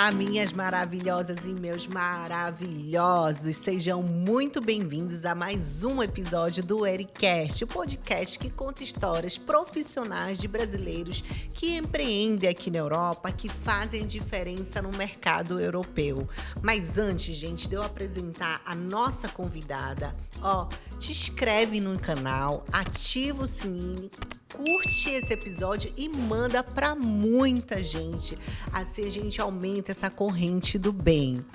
Olá, minhas maravilhosas e meus maravilhosos. Sejam muito bem-vindos a mais um episódio do Ericast, o podcast que conta histórias profissionais de brasileiros que empreendem aqui na Europa, que fazem diferença no mercado europeu. Mas antes, gente, de eu apresentar a nossa convidada, te inscreve no canal, ativa o sininho, curte esse episódio e manda para muita gente. Assim a gente aumenta essa corrente do bem.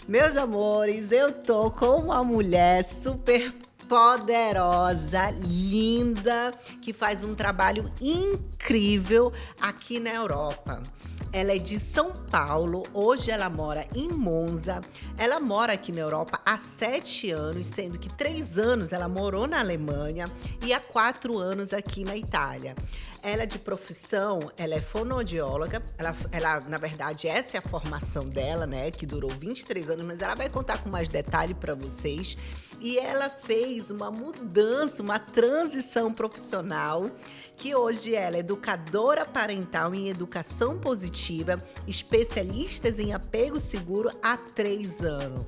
Meus amores, eu tô com uma mulher super poderosa, linda, que faz um trabalho incrível aqui na Europa. Ela é de São Paulo, hoje ela mora em Monza. Ela mora aqui na Europa há 7 anos, sendo que 3 anos ela morou na Alemanha e há 4 anos aqui na Itália. Ela de profissão, ela é fonoaudióloga, ela, na verdade, essa é a formação dela, né, que durou 23 anos, mas ela vai contar com mais detalhe para vocês. E ela fez uma mudança, uma transição profissional, que hoje ela é educadora parental em educação positiva, especialista em apego seguro há 3 anos.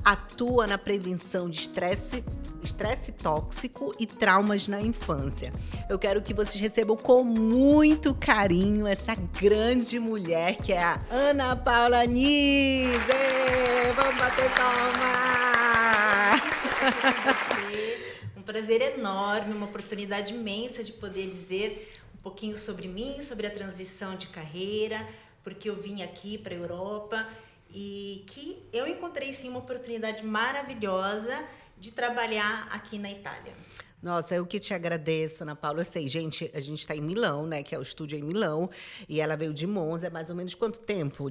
Atua na prevenção de estresse tóxico e traumas na infância. Eu quero que vocês recebam com muito carinho essa grande mulher que é a Ana Paula Nis. Vamos bater palmas! Um prazer enorme, uma oportunidade imensa de poder dizer um pouquinho sobre mim, sobre a transição de carreira, porque eu vim aqui para a Europa e que eu encontrei sim uma oportunidade maravilhosa de trabalhar aqui na Itália. Nossa, eu que te agradeço, Ana Paula. Eu sei, gente, a gente está em Milão, né? Que é o estúdio em Milão. E ela veio de Monza. É mais ou menos quanto tempo?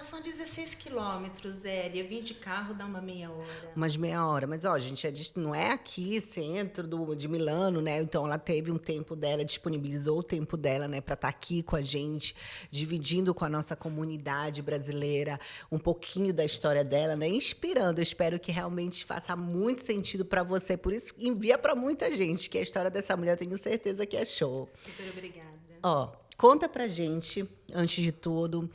São 16 quilômetros, eu vim de carro, dá uma meia hora. Umas meia hora. Mas, gente, não é aqui, centro de Milano, né? Então, ela teve um tempo dela, disponibilizou o tempo dela, né? Para estar aqui com a gente, dividindo com a nossa comunidade brasileira um pouquinho da história dela, né? Inspirando. Eu espero que realmente faça muito sentido para você. Por isso, envia para muita gente, que a história dessa mulher eu tenho certeza que é show. Super obrigada. Conta pra gente, antes de tudo,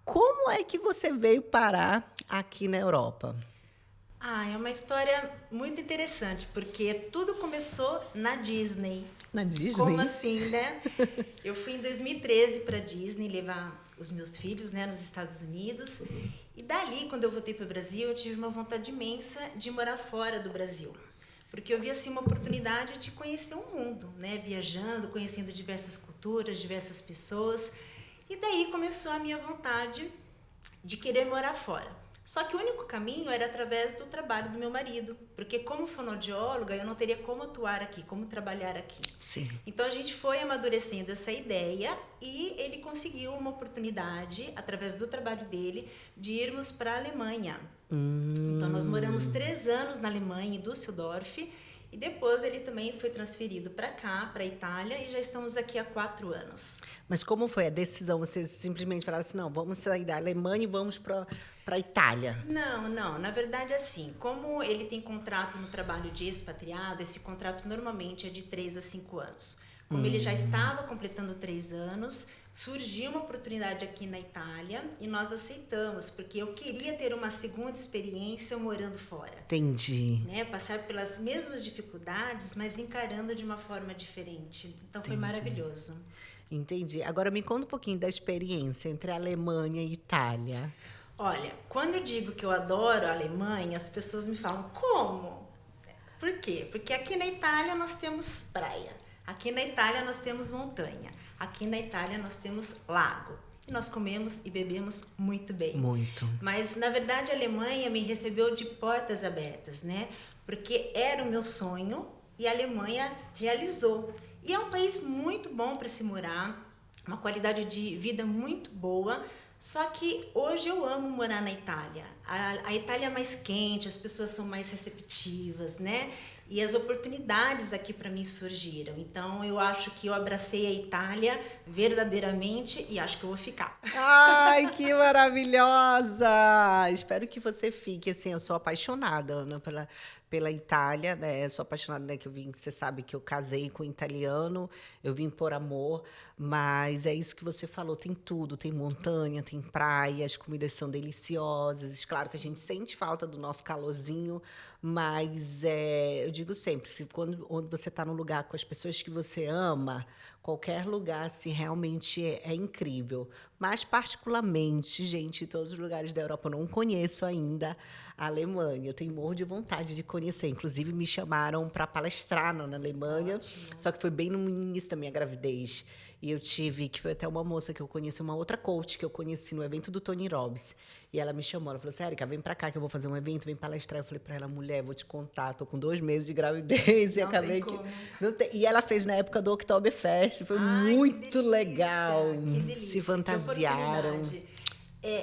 como é que você veio parar aqui na Europa? É uma história muito interessante, porque tudo começou na Disney. Na Disney? Como assim, né? Eu fui em 2013 para Disney levar os meus filhos, né, nos Estados Unidos. E dali, quando eu voltei para o Brasil, eu tive uma vontade imensa de morar fora do Brasil. Porque eu vi assim uma oportunidade de conhecer o mundo, né? Viajando, conhecendo diversas culturas, diversas pessoas. E daí começou a minha vontade de querer morar fora. Só que o único caminho era através do trabalho do meu marido, porque como fonoaudióloga eu não teria como atuar aqui, como trabalhar aqui. Sim. Então a gente foi amadurecendo essa ideia e ele conseguiu uma oportunidade, através do trabalho dele, de irmos para a Alemanha. Então nós moramos 3 anos na Alemanha, em Düsseldorf, e depois ele também foi transferido para cá, para a Itália, e já estamos aqui há 4 anos. Mas como foi a decisão? Vocês simplesmente falaram assim, não, vamos sair da Alemanha e vamos para a Itália? Não. Na verdade, assim, como ele tem contrato no trabalho de expatriado, esse contrato normalmente é de 3 a 5 anos. Como ele já estava completando 3 anos, surgiu uma oportunidade aqui na Itália e nós aceitamos, porque eu queria ter uma segunda experiência morando fora. Entendi. Né? Passar pelas mesmas dificuldades, mas encarando de uma forma diferente. Então foi maravilhoso. Entendi. Agora me conta um pouquinho da experiência entre a Alemanha e Itália. Olha, quando eu digo que eu adoro a Alemanha, as pessoas me falam, como? Por quê? Porque aqui na Itália nós temos praia, aqui na Itália nós temos montanha, aqui na Itália nós temos lago. E nós comemos e bebemos muito bem. Muito. Mas, na verdade, a Alemanha me recebeu de portas abertas, né? Porque era o meu sonho e a Alemanha realizou. E é um país muito bom para se morar, uma qualidade de vida muito boa. Só que hoje eu amo morar na Itália. A Itália é mais quente, as pessoas são mais receptivas, né? E as oportunidades aqui para mim surgiram. Então, eu acho que eu abracei a Itália verdadeiramente e acho que eu vou ficar. Ai, que maravilhosa! Espero que você fique, assim, eu sou apaixonada, Ana, pela Itália, né? Sou apaixonada, né? Que eu vim, você sabe que eu casei com um italiano, eu vim por amor, mas é isso que você falou, tem tudo, tem montanha, tem praia, as comidas são deliciosas. Claro que a gente sente falta do nosso calorzinho, mas eu digo sempre, quando você está num lugar com as pessoas que você ama, qualquer lugar se realmente é incrível. Mas particularmente, gente, em todos os lugares da Europa eu não conheço ainda a Alemanha. Eu tenho morro de vontade de conhecer. Inclusive, me chamaram para palestrar na Alemanha. Ótimo. Só que foi bem no início da minha gravidez. E eu tive, que foi até uma moça que eu conheci, uma outra coach que eu conheci no evento do Tony Robbins. E ela me chamou, ela falou assim, Érica, vem para cá que eu vou fazer um evento, vem palestrar. Eu falei para ela, mulher, vou te contar, tô com 2 meses de gravidez. E Não acabei tem que... como. Não tem... E ela fez na época do Oktoberfest, foi Ai, muito que delícia, legal. que delícia, Se que fantasiaram. oportunidade.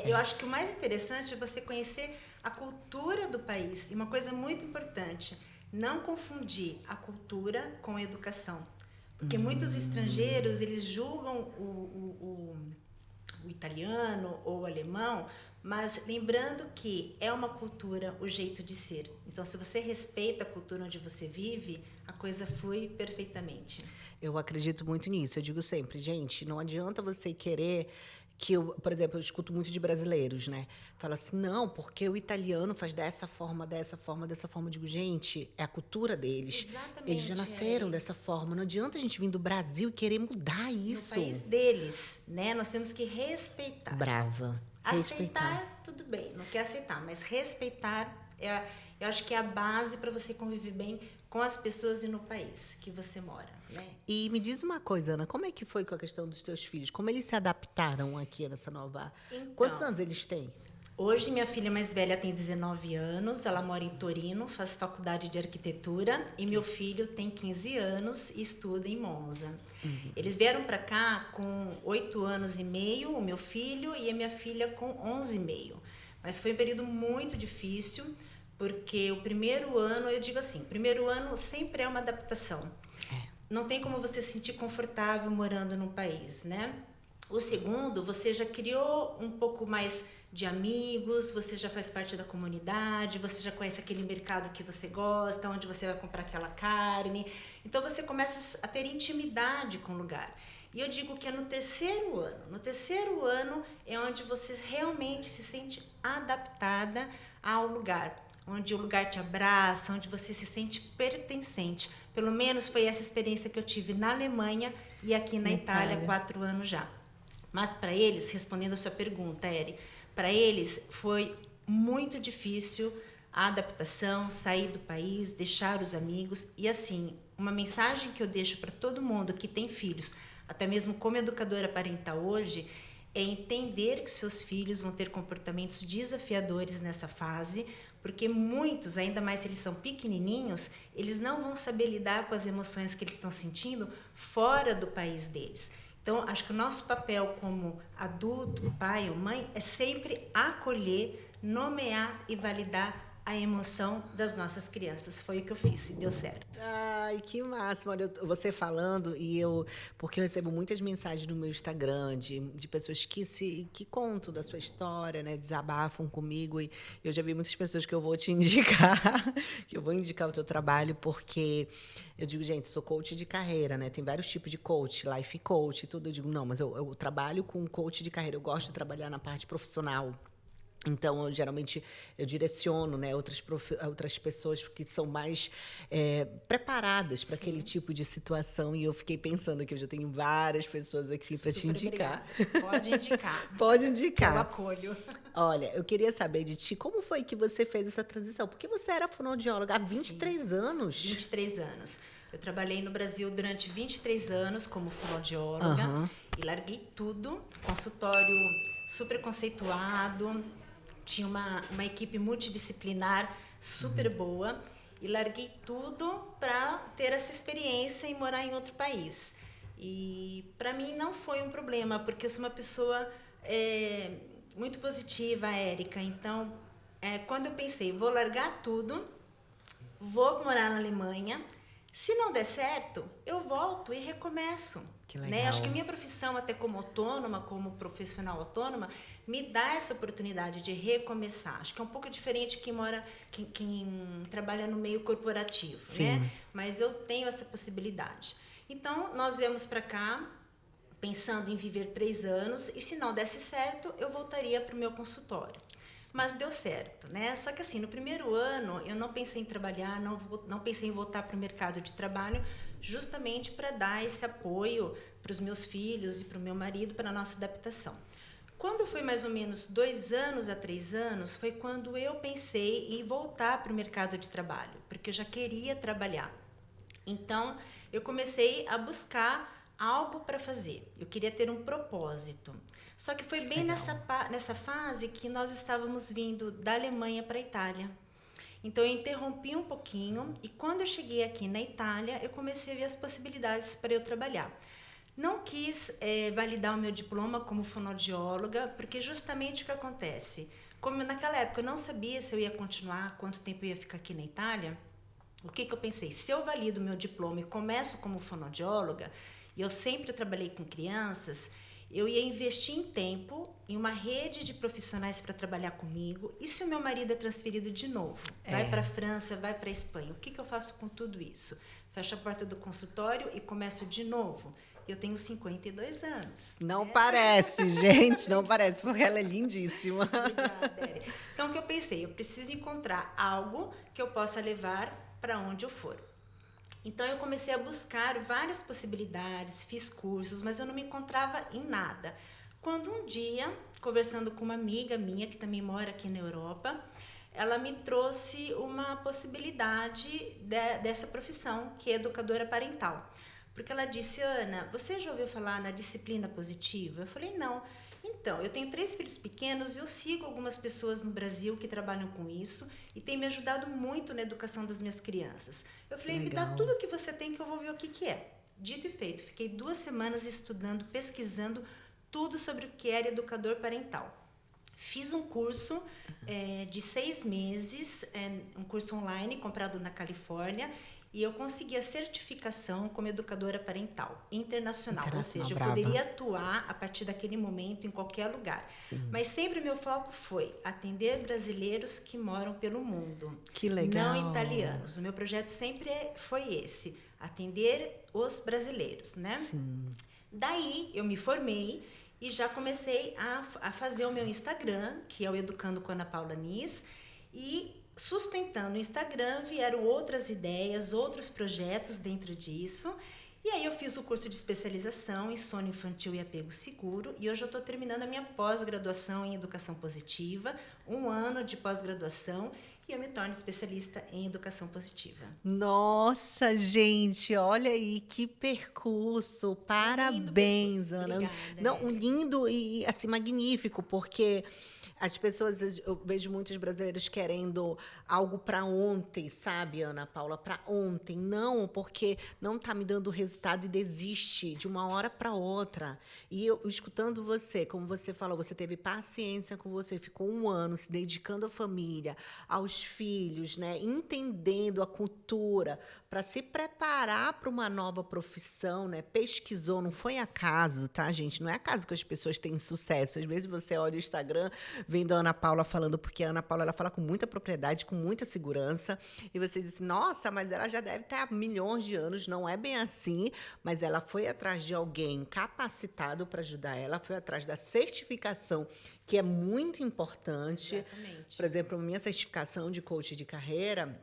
Eu acho que o mais interessante é você conhecer a cultura do país. E uma coisa muito importante, não confundir a cultura com a educação. Porque muitos estrangeiros, eles julgam o italiano ou o alemão, mas lembrando que é uma cultura, o jeito de ser. Então, se você respeita a cultura onde você vive, a coisa flui perfeitamente. Eu acredito muito nisso. Eu digo sempre, gente, não adianta você querer que por exemplo, eu escuto muito de brasileiros, né? Fala assim, não, porque o italiano faz dessa forma, dessa forma, dessa forma. Eu digo, gente, é a cultura deles. Exatamente. Eles já nasceram dessa forma. Não adianta a gente vir do Brasil e querer mudar isso. No país deles, né? Nós temos que respeitar. Brava. Aceitar, tudo bem. Não quer aceitar, mas respeitar, eu acho que é a base para você conviver bem com as pessoas e no país que você mora, né? E me diz uma coisa, Ana, como é que foi com a questão dos teus filhos? Como eles se adaptaram aqui nessa nova... Então, quantos anos eles têm? Hoje, minha filha mais velha tem 19 anos, ela mora em Torino, faz faculdade de arquitetura, e meu filho tem 15 anos e estuda em Monza. Eles vieram para cá com 8 anos e meio, o meu filho, e a minha filha com 11 e meio. Mas foi um período muito difícil, porque o primeiro ano, eu digo assim, o primeiro ano sempre é uma adaptação. Não tem como você se sentir confortável morando num país, né? O segundo, você já criou um pouco mais de amigos, você já faz parte da comunidade, você já conhece aquele mercado que você gosta, onde você vai comprar aquela carne. Então, você começa a ter intimidade com o lugar. E eu digo que é no terceiro ano. No terceiro ano é onde você realmente se sente adaptada ao lugar, onde o lugar te abraça, onde você se sente pertencente. Pelo menos foi essa experiência que eu tive na Alemanha e aqui na Itália, 4 anos já. Mas para eles, respondendo a sua pergunta, Eri, para eles foi muito difícil a adaptação, sair do país, deixar os amigos. E assim, uma mensagem que eu deixo para todo mundo que tem filhos, até mesmo como educadora parental hoje, é entender que seus filhos vão ter comportamentos desafiadores nessa fase, porque muitos, ainda mais se eles são pequenininhos, eles não vão saber lidar com as emoções que eles estão sentindo fora do país deles. Então, acho que o nosso papel como adulto, pai ou mãe, é sempre acolher, nomear e validar a emoção das nossas crianças. Foi o que eu fiz e deu certo. Ai, que máximo. Olha, você falando, porque eu recebo muitas mensagens no meu Instagram de pessoas que contam da sua história, né? Desabafam comigo. E eu já vi muitas pessoas que eu vou te indicar, que eu vou indicar o teu trabalho, porque eu digo, gente, sou coach de carreira, né? Tem vários tipos de coach, life coach e tudo. Eu digo, não, mas eu trabalho com coach de carreira. Eu gosto de trabalhar na parte profissional. Então, geralmente, eu direciono, né, outras pessoas que são mais preparadas para aquele tipo de situação. E eu fiquei pensando que eu já tenho várias pessoas aqui para te indicar. Obrigada. Pode indicar. Pode indicar. Eu acolho. Olha, eu queria saber de ti, como foi que você fez essa transição? Porque você era fonoaudióloga há 23 anos. 23 anos. Eu trabalhei no Brasil durante 23 anos como fonoaudióloga e larguei tudo, consultório super conceituado, tinha uma equipe multidisciplinar super boa e larguei tudo para ter essa experiência e morar em outro país. E para mim não foi um problema, porque eu sou uma pessoa muito positiva, Érica. Então, quando eu pensei, vou largar tudo, vou morar na Alemanha, Se não der certo, eu volto e recomeço. Que legal. Né? Acho que a minha profissão, até como autônoma, como profissional autônoma, me dá essa oportunidade de recomeçar. Acho que é um pouco diferente quem trabalha no meio corporativo, né? Mas eu tenho essa possibilidade. Então, nós viemos para cá pensando em viver 3 anos e, se não desse certo, eu voltaria para o meu consultório. Mas deu certo, né? Só que assim, no primeiro ano, eu não pensei em trabalhar, não pensei em voltar para o mercado de trabalho, justamente para dar esse apoio para os meus filhos e para o meu marido, para a nossa adaptação. Quando foi mais ou menos 2 anos a 3 anos, foi quando eu pensei em voltar para o mercado de trabalho, porque eu já queria trabalhar. Então, eu comecei a buscar algo para fazer. Eu queria ter um propósito. Só que foi bem nessa fase que nós estávamos vindo da Alemanha para a Itália. Então, eu interrompi um pouquinho e quando eu cheguei aqui na Itália, eu comecei a ver as possibilidades para eu trabalhar. Não quis validar o meu diploma como fonoaudióloga, porque justamente o que acontece? Como naquela época eu não sabia se eu ia continuar, quanto tempo eu ia ficar aqui na Itália, o que eu pensei? Se eu valido o meu diploma e começo como fonoaudióloga, e eu sempre trabalhei com crianças, eu ia investir em tempo, em uma rede de profissionais para trabalhar comigo. E se o meu marido é transferido de novo? Vai para a França, vai para a Espanha. O que eu faço com tudo isso? Fecho a porta do consultório e começo de novo. Eu tenho 52 anos. Não parece, gente, não parece, porque ela é lindíssima. Obrigada, Eri. Então, o que eu pensei? Eu preciso encontrar algo que eu possa levar para onde eu for. Então, eu comecei a buscar várias possibilidades, fiz cursos, mas eu não me encontrava em nada. Quando um dia, conversando com uma amiga minha, que também mora aqui na Europa, ela me trouxe uma possibilidade dessa profissão, que é educadora parental. Porque ela disse, Ana, você já ouviu falar na disciplina positiva? Eu falei, não. Então, eu tenho 3 filhos pequenos, eu sigo algumas pessoas no Brasil que trabalham com isso e tem me ajudado muito na educação das minhas crianças. Eu falei, me dá tudo o que você tem que eu vou ver o que é. Dito e feito, fiquei 2 semanas estudando, pesquisando tudo sobre o que era educador parental. Fiz um curso de 6 meses, um curso online comprado na Califórnia, e eu consegui a certificação como educadora parental internacional. Ou seja, eu poderia atuar a partir daquele momento em qualquer lugar. Sim. Mas sempre meu foco foi atender brasileiros que moram pelo mundo. Que legal. Não italianos. O meu projeto sempre foi esse, atender os brasileiros, né? Sim. Daí eu me formei e já comecei a fazer o meu Instagram, que é o Educando com Ana Paula Nis, e sustentando o Instagram, vieram outras ideias, outros projetos dentro disso. E aí eu fiz o curso de especialização em sono infantil e apego seguro. E hoje eu estou terminando a minha pós-graduação em educação positiva, 1 ano de pós-graduação, e eu me torno especialista em educação positiva. Nossa, gente, olha aí que percurso. Parabéns, Ana. Obrigada, Não, lindo e assim magnífico, porque as pessoas, eu vejo muitos brasileiros querendo algo para ontem, sabe, Ana Paula? Para ontem. Não, porque não está me dando resultado e desiste de uma hora para outra. E eu, escutando você, como você falou, você teve paciência com você, ficou 1 ano se dedicando à família, aos filhos, né? Entendendo a cultura, para se preparar para uma nova profissão, né? Pesquisou, não foi acaso, tá, gente? Não é acaso que as pessoas têm sucesso. Às vezes você olha o Instagram, vendo a Ana Paula falando, porque a Ana Paula ela fala com muita propriedade, com muita segurança, e você diz, nossa, mas ela já deve estar há milhões de anos, não é bem assim, mas ela foi atrás de alguém capacitado para ajudar ela, foi atrás da certificação, que é muito importante. Exatamente. Por exemplo, a minha certificação de coach de carreira,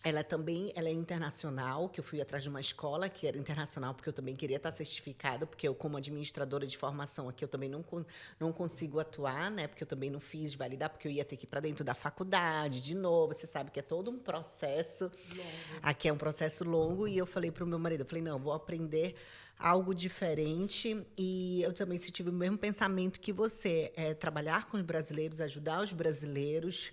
ela é internacional, que eu fui atrás de uma escola que era internacional, porque eu também queria estar certificada, porque eu, como administradora de formação aqui, eu também não consigo atuar, né? Porque eu também não fiz validar, porque eu ia ter que ir para dentro da faculdade de novo. Você sabe que é todo um processo. Longo. Aqui é um processo longo, e eu falei para o meu marido, eu falei, não, vou aprender algo diferente, e eu também tive o mesmo pensamento que você, trabalhar com os brasileiros, ajudar os brasileiros,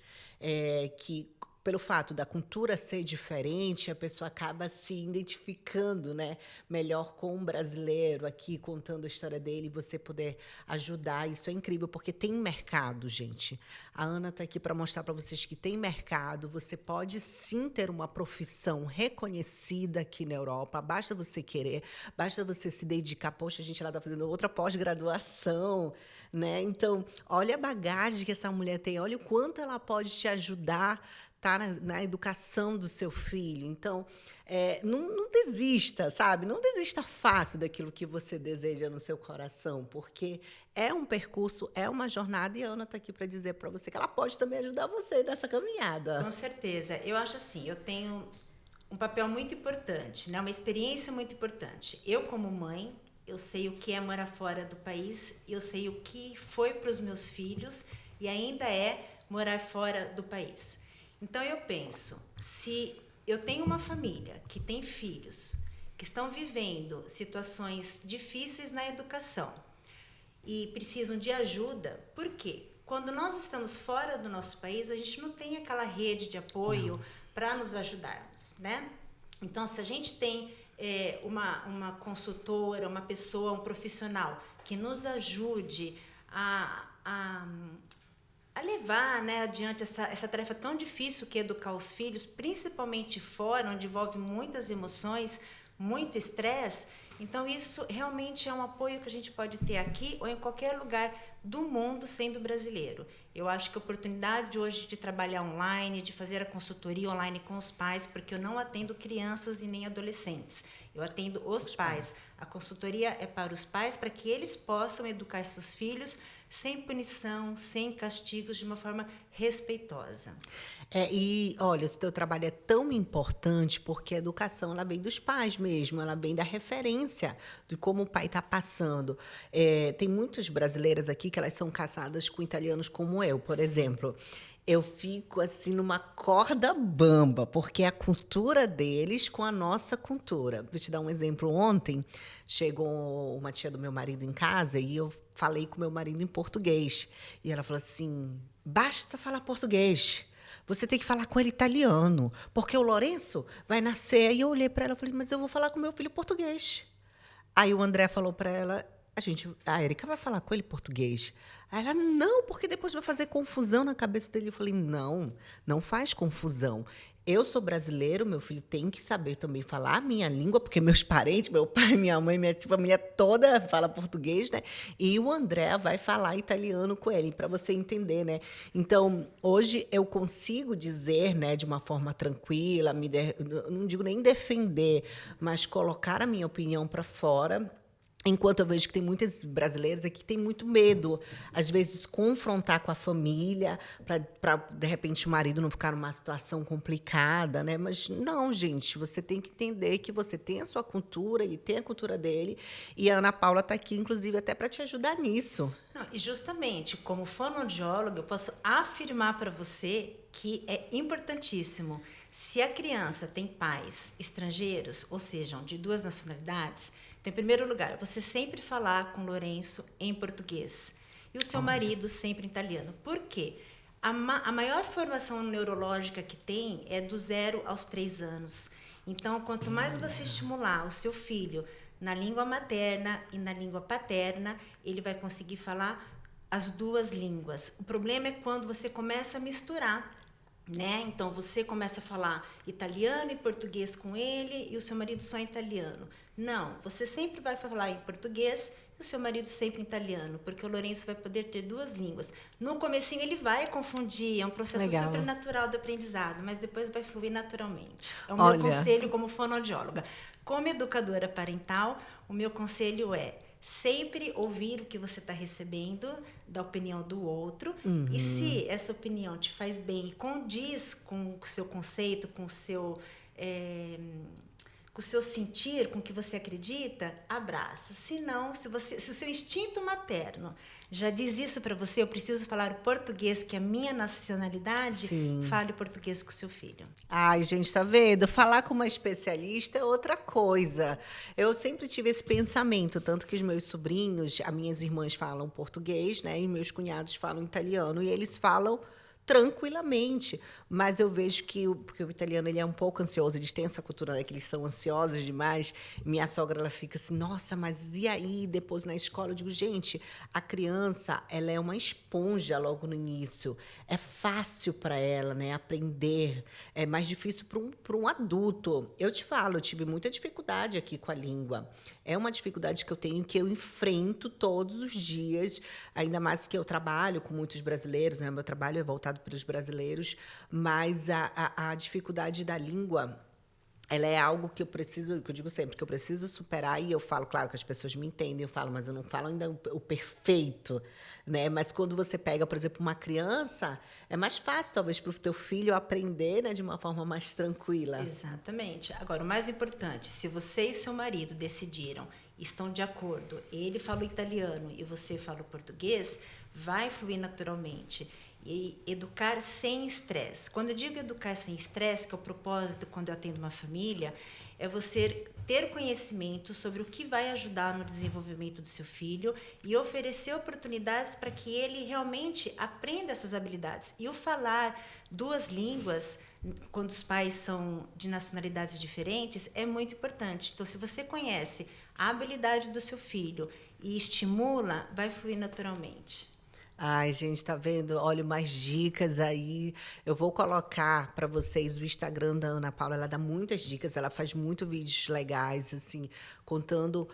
que pelo fato da cultura ser diferente, a pessoa acaba se identificando, né, melhor com um brasileiro aqui, contando a história dele, e você poder ajudar. Isso é incrível, porque tem mercado, gente. A Ana está aqui para mostrar para vocês que tem mercado. Você pode sim ter uma profissão reconhecida aqui na Europa. Basta você querer, basta você se dedicar. Poxa, a gente lá está fazendo outra pós-graduação, né? Então, olha a bagagem que essa mulher tem, olha o quanto ela pode te ajudar, tá, na educação do seu filho. Então, não desista, sabe? Não desista fácil daquilo que você deseja no seu coração, porque é um percurso, é uma jornada, e a Ana está aqui para dizer para você que ela pode também ajudar você nessa caminhada. Com certeza. Eu acho assim, eu tenho um papel muito importante, né? Uma experiência muito importante. Eu, como mãe, eu sei o que é morar fora do país, eu sei o que foi para os meus filhos e ainda é morar fora do país. Então, eu penso, se eu tenho uma família que tem filhos que estão vivendo situações difíceis na educação e precisam de ajuda, por quê? Quando nós estamos fora do nosso país, a gente não tem aquela rede de apoio para nos ajudarmos, né? Então, se a gente tem uma consultora, uma pessoa, um profissional que nos ajude a levar, né, adiante essa tarefa tão difícil que é educar os filhos, principalmente fora, onde envolve muitas emoções, muito estresse. Então, isso realmente é um apoio que a gente pode ter aqui ou em qualquer lugar do mundo sendo brasileiro. Eu acho que a oportunidade hoje de trabalhar online, de fazer a consultoria online com os pais, porque eu não atendo crianças e nem adolescentes, eu atendo os pais. A consultoria é para os pais, para que eles possam educar seus filhos sem punição, sem castigos, de uma forma respeitosa. E olha, o teu trabalho é tão importante porque a educação ela vem dos pais mesmo, ela vem da referência de como o pai está passando. Tem muitas brasileiras aqui que elas são casadas com italianos como eu, por exemplo. Eu fico assim numa corda bamba, porque é a cultura deles com a nossa cultura. Vou te dar um exemplo. Ontem chegou uma tia do meu marido em casa e eu falei com meu marido em português. E ela falou assim: basta falar português. Você tem que falar com ele italiano, porque o Lourenço vai nascer. E eu olhei para ela e falei: mas eu vou falar com meu filho português. Aí o André falou para ela: a Erika vai falar com ele português. Aí ela: não, porque depois vai fazer confusão na cabeça dele. Eu falei: não faz confusão. Eu sou brasileiro, meu filho tem que saber também falar a minha língua, porque meus parentes, meu pai, minha mãe, minha família toda fala português, né? E o André vai falar italiano com ele, para você entender, né? Então, hoje eu consigo dizer, né, de uma forma tranquila, não digo nem defender, mas colocar a minha opinião para fora. Enquanto eu vejo que tem muitas brasileiras aqui que têm muito medo, às vezes, confrontar com a família, para, de repente, o marido não ficar numa situação complicada, né? Mas não, gente, você tem que entender que você tem a sua cultura, ele tem a cultura dele, e a Ana Paula está aqui, inclusive, até para te ajudar nisso. Não, e justamente, como fonoaudióloga, eu posso afirmar para você que é importantíssimo. Se a criança tem pais estrangeiros, ou seja, de duas nacionalidades, então, em primeiro lugar, você sempre falar com o Lourenço em português e o seu marido sempre em italiano. Por quê? A maior formação neurológica que tem é do 0 aos 3 anos. Então, quanto mais você estimular o seu filho na língua materna e na língua paterna, ele vai conseguir falar as duas línguas. O problema é quando você começa a misturar, né? Então, você começa a falar italiano e português com ele e o seu marido só em italiano. Não, você sempre vai falar em português e o seu marido sempre em italiano, porque o Lourenço vai poder ter duas línguas. No comecinho ele vai confundir, é um processo super natural do aprendizado, mas depois vai fluir naturalmente. É o meu conselho como fonoaudióloga. Como educadora parental, o meu conselho é sempre ouvir o que você está recebendo da opinião do outro. E se essa opinião te faz bem e condiz com o seu conceito, com o seu sentir, com o que você acredita, abraça. Se não, se o seu instinto materno já diz isso para você, eu preciso falar o português, que é a minha nacionalidade, fale o português com o seu filho. Ai, gente, tá vendo? Falar com uma especialista é outra coisa. Eu sempre tive esse pensamento, tanto que os meus sobrinhos, as minhas irmãs falam português, né? E meus cunhados falam italiano, e eles falam tranquilamente, mas eu vejo que porque o italiano ele é um pouco ansioso, eles têm essa cultura, né, que eles são ansiosos demais. Minha sogra ela fica assim, nossa, mas e aí depois na escola? Eu digo, gente, a criança ela é uma esponja logo no início, é fácil para ela, né, aprender, é mais difícil para um adulto. Eu te falo, eu tive muita dificuldade aqui com a língua, é uma dificuldade que eu tenho, que eu enfrento todos os dias, ainda mais que eu trabalho com muitos brasileiros, né? Meu trabalho é voltado para os brasileiros, mas a dificuldade da língua, ela é algo que eu preciso, que eu digo sempre, que eu preciso superar, e eu falo, claro que as pessoas me entendem, eu falo, mas eu não falo ainda o perfeito, né? Mas quando você pega, por exemplo, uma criança, é mais fácil, talvez, para o teu filho aprender, né, de uma forma mais tranquila. Exatamente. Agora, o mais importante, se você e seu marido decidiram, estão de acordo, ele fala o italiano e você fala o português, vai fluir naturalmente. E educar sem estresse. Quando eu digo educar sem estresse, que é o propósito quando eu atendo uma família, é você ter conhecimento sobre o que vai ajudar no desenvolvimento do seu filho e oferecer oportunidades para que ele realmente aprenda essas habilidades. E o falar duas línguas, quando os pais são de nacionalidades diferentes, é muito importante. Então, se você conhece a habilidade do seu filho e estimula, vai fluir naturalmente. Ai, gente, tá vendo? Olha, mais dicas aí. Eu vou colocar para vocês o Instagram da Ana Paula. Ela dá muitas dicas, ela faz muito vídeos legais, assim, contando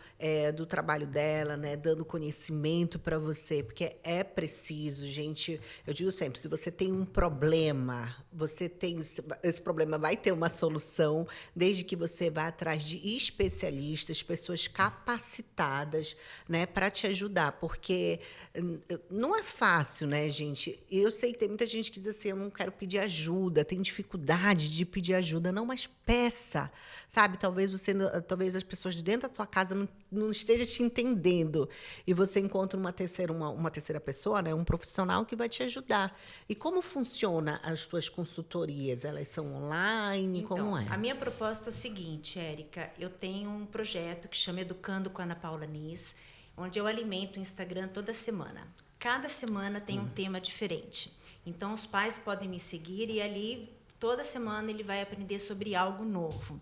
do trabalho dela, né? Dando conhecimento para você, porque é preciso, gente. Eu digo sempre, se você tem um problema, esse problema vai ter uma solução, desde que você vá atrás de especialistas, pessoas capacitadas, né, para te ajudar, porque não é fácil, né, gente? Eu sei que tem muita gente que diz assim, eu não quero pedir ajuda, tem dificuldade de pedir ajuda. Não, mas peça, sabe? Talvez as pessoas de dentro da tua casa não estejam te entendendo e você encontra uma terceira pessoa, né, um profissional que vai te ajudar. E como funciona as tuas consultorias? Elas são online? Então, Como é? a minha proposta é o seguinte, Érica, eu tenho um projeto que chama Educando com a Ana Paula Nis, onde eu alimento o Instagram toda semana. Cada semana tem um tema diferente. Então, os pais podem me seguir e ali, toda semana, ele vai aprender sobre algo novo.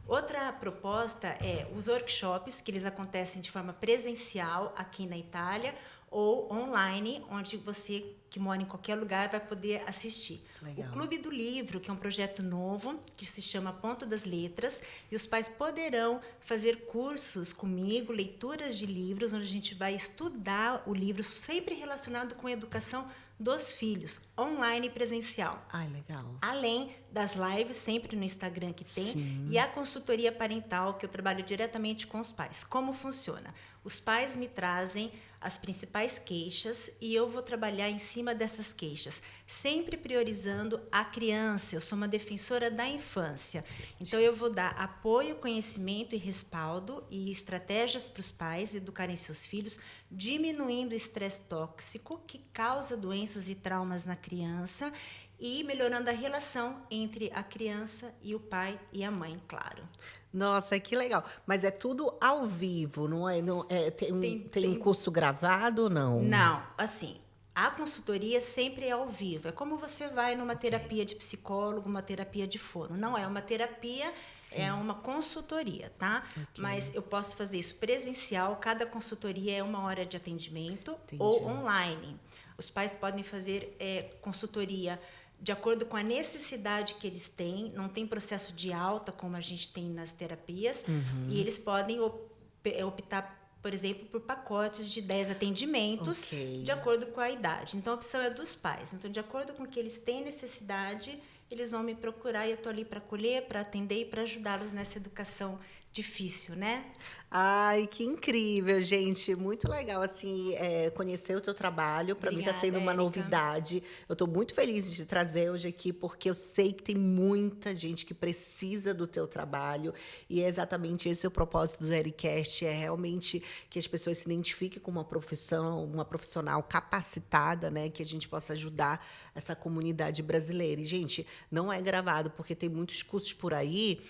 Outra proposta é os workshops, que eles acontecem de forma presencial aqui na Itália, ou online, onde você que mora em qualquer lugar vai poder assistir. Legal. O Clube do Livro, que é um projeto novo, que se chama Ponto das Letras, e os pais poderão fazer cursos comigo, leituras de livros, onde a gente vai estudar o livro, sempre relacionado com a educação dos filhos, online e presencial. Ai, legal. Além das lives, sempre no Instagram que tem, Sim. e a consultoria parental, que eu trabalho diretamente com os pais. Como funciona? Os pais me trazem as principais queixas e eu vou trabalhar em cima dessas queixas, sempre priorizando a criança. Eu sou uma defensora da infância. Então, eu vou dar apoio, conhecimento e respaldo e estratégias para os pais educarem seus filhos, diminuindo o estresse tóxico que causa doenças e traumas na criança e melhorando a relação entre a criança e o pai e a mãe, claro. Nossa, que legal. Mas é tudo ao vivo, não é? Não, tem um curso gravado ou não? Não, assim, a consultoria sempre é ao vivo. É como você vai numa terapia de psicólogo, uma terapia de fono. Não é uma terapia, sim, é uma consultoria, tá? Okay. Mas eu posso fazer isso presencial, cada consultoria é 1 hora de atendimento. Entendi. Ou online. Os pais podem fazer consultoria de acordo com a necessidade que eles têm, não tem processo de alta como a gente tem nas terapias, e eles podem optar, por exemplo, por pacotes de 10 atendimentos, okay, de acordo com a idade. Então, a opção é dos pais. Então, de acordo com o que eles têm necessidade, eles vão me procurar e eu estou ali para acolher, para atender e para ajudá-los nessa educação difícil, né? Ai, que incrível, gente. Muito legal, assim, conhecer o teu trabalho. Para mim está sendo uma novidade. Eu estou muito feliz de te trazer hoje aqui, porque eu sei que tem muita gente que precisa do teu trabalho. E é exatamente esse o propósito do Ericast, é realmente que as pessoas se identifiquem com uma profissional capacitada, né? Que a gente possa ajudar essa comunidade brasileira. E, gente, não é gravado, porque tem muitos cursos por aí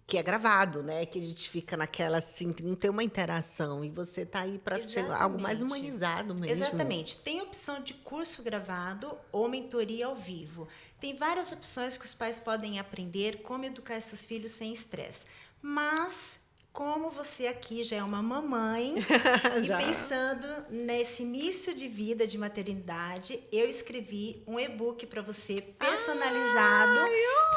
que é gravado, né? Que a gente fica naquela assim, que não tem uma interação. E você tá aí para algo mais humanizado mesmo. Exatamente. Tem opção de curso gravado ou mentoria ao vivo. Tem várias opções que os pais podem aprender como educar seus filhos sem estresse. Mas, como você aqui já é uma mamãe e pensando nesse início de vida de maternidade, eu escrevi um e-book para você personalizado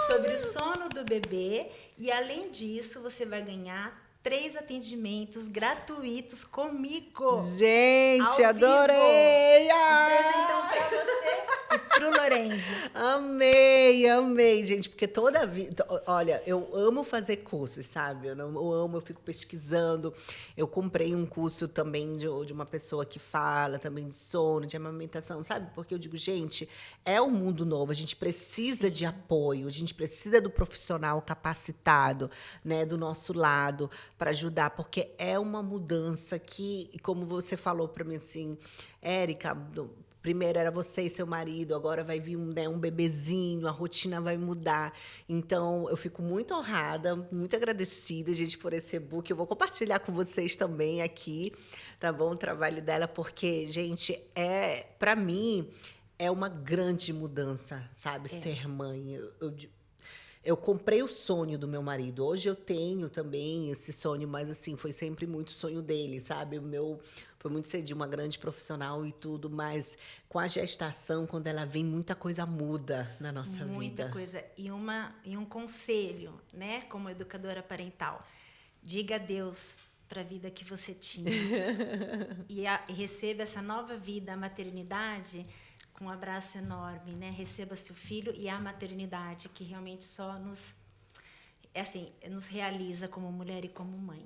sobre o sono do bebê. E, além disso, você vai ganhar 3 atendimentos gratuitos comigo. Gente, adorei! Um presentão para você e pro Lorenzo. Amei, gente, porque toda vida... Olha, eu amo fazer cursos, sabe? Eu fico pesquisando. Eu comprei um curso também de uma pessoa que fala também de sono, de amamentação, sabe? Porque eu digo, gente, é um mundo novo, a gente precisa de apoio, a gente precisa do profissional capacitado, né, do nosso lado, para ajudar, porque é uma mudança que, como você falou para mim assim, Érica, primeiro era você e seu marido, agora vai vir um bebezinho, a rotina vai mudar. Então, eu fico muito honrada, muito agradecida, gente, por esse e-book. Eu vou compartilhar com vocês também aqui, tá bom? O trabalho dela, porque, gente, para mim, é uma grande mudança, sabe? Ser mãe. Eu comprei o sonho do meu marido. Hoje eu tenho também esse sonho, mas assim, foi sempre muito sonho dele, sabe? O meu foi muito cedo, uma grande profissional e tudo, mas com a gestação, quando ela vem, muita coisa muda na nossa vida. Muita coisa. E um conselho, né, como educadora parental. Diga adeus para a vida que você tinha. e receba essa nova vida, a maternidade, com um abraço enorme, né? Receba seu filho e a maternidade, que realmente só nos realiza como mulher e como mãe.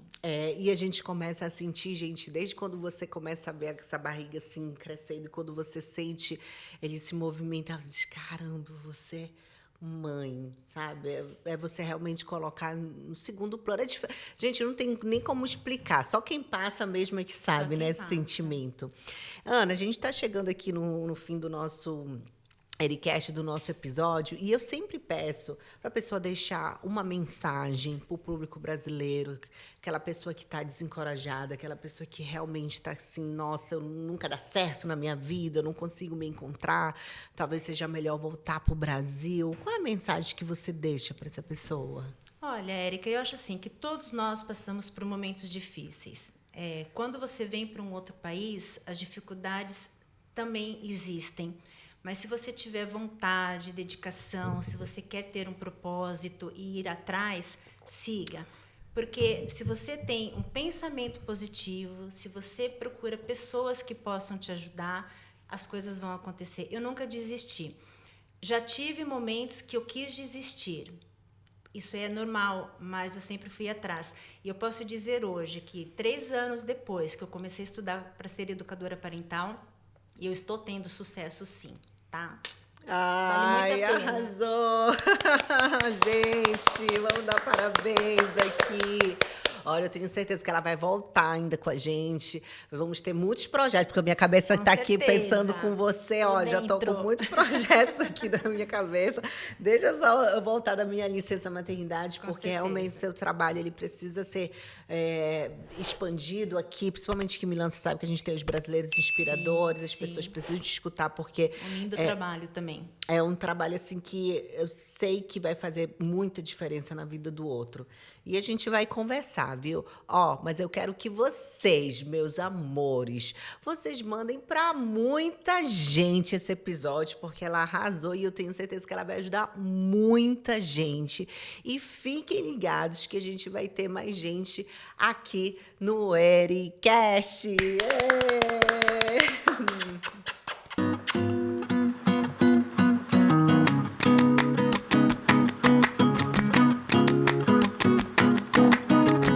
E a gente começa a sentir, gente, desde quando você começa a ver essa barriga assim crescendo, quando você sente ele se movimentar, você diz, caramba, você mãe, sabe? É você realmente colocar no segundo plano. Gente, não tem nem como explicar. Só quem passa mesmo é que sabe, né? Esse sentimento. Ana, a gente está chegando aqui no fim do nosso Ericast, do nosso episódio, e eu sempre peço para a pessoa deixar uma mensagem para o público brasileiro, aquela pessoa que está desencorajada, aquela pessoa que realmente está assim, nossa, eu nunca dá certo na minha vida, eu não consigo me encontrar, talvez seja melhor voltar para o Brasil. Qual é a mensagem que você deixa para essa pessoa? Olha, Érica, eu acho assim que todos nós passamos por momentos difíceis. Quando você vem para um outro país, as dificuldades também existem. Mas se você tiver vontade, dedicação, se você quer ter um propósito e ir atrás, siga. Porque se você tem um pensamento positivo, se você procura pessoas que possam te ajudar, as coisas vão acontecer. Eu nunca desisti. Já tive momentos que eu quis desistir. Isso é normal, mas eu sempre fui atrás. E eu posso dizer hoje que 3 anos depois que eu comecei a estudar para ser educadora parental, eu estou tendo sucesso, sim. Tá? Ai, vale muito a pena. Arrasou! Gente, vamos dar parabéns aqui. Olha, eu tenho certeza que ela vai voltar ainda com a gente. Vamos ter muitos projetos, porque a minha cabeça está aqui pensando com você. Ó, já estou com muitos projetos aqui na minha cabeça. Deixa só eu voltar da minha licença maternidade, porque realmente seu trabalho ele precisa ser expandido aqui, principalmente que Milão, você sabe que a gente tem os brasileiros inspiradores, as pessoas precisam te escutar, porque... Um lindo trabalho também. É um trabalho assim que eu sei que vai fazer muita diferença na vida do outro. E a gente vai conversar, viu? Mas eu quero que vocês, meus amores, vocês mandem para muita gente esse episódio, porque ela arrasou e eu tenho certeza que ela vai ajudar muita gente. E fiquem ligados que a gente vai ter mais gente aqui no Ericast.